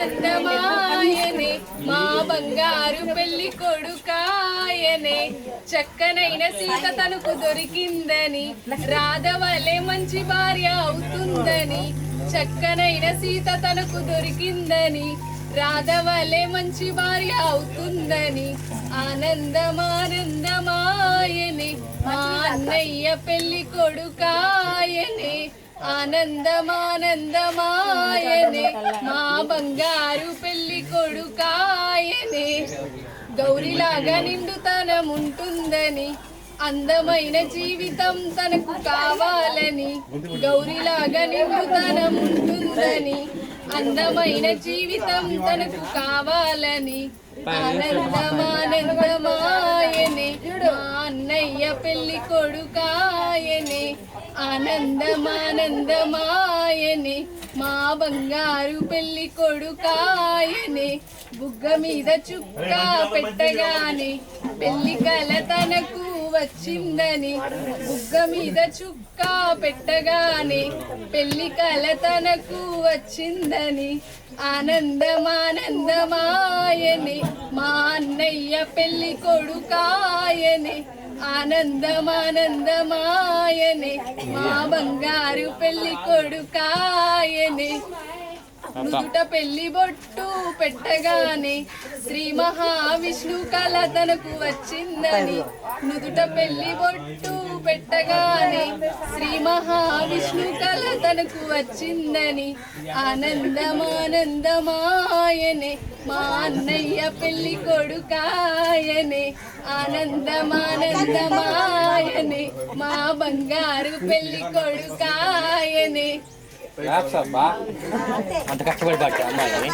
అందమాయనే మా బంగారు పెళ్లి కొడుకాయనే చక్కనైన సీత తనకు దొరికిందని రాధవలే మంచి భార్య అవుతుందని చక్కనైన సీత తనకు దొరికిందని రాధవలే మంచి భార్య అవుతుందని ఆనందమానందమాయనే మా అన్నయ్య పెళ్లి కొడుకాయనే ఆనందమానందమాయనే మా బంగారు పెళ్లి కొడుకాయనే గౌరిలాగా నిండుతనముంటుందని అందమైన జీవితం తనకు కావాలని గౌరిలాగా నిండుతనముంటుందని అందమైన జీవితం తనకు కావాలని ఆనందమానందమాయనే మా అన్నయ్య పెళ్లి కొడుకాయనే ఆనందమానందమాయనే మా బంగారు పెళ్లి కొడుకాయనే బుగ్గ మీద చుక్క పెట్టగానే పెళ్లి కల తనకు వచ్చిందని బుగ్గ మీద చుక్క పెట్టగానే పెళ్లి కల తనకు వచ్చిందని ఆనందమానందమాయనే మా అన్నయ్య పెళ్లి కొడుకాయనే ఆనందమానందమాయనే మా బంగారు పెళ్లి కొడుకాయనే నుదుట పెళ్లి బొట్టు పెట్టగానే శ్రీ మహావిష్ణు కళ తనకు వచ్చిందని నుదుట పెళ్లి బొట్టు పెట్టగానే శ్రీ మహావిష్ణు కళ తనకు వచ్చిందని ఆనందమానందమాయనే మా అన్నయ్య పెళ్లి కొడుకాయనే ఆనందమానందమాయనే మా బంగారు పెళ్లి కొడుకాయనే అంత కష్టపడి అమ్మాయి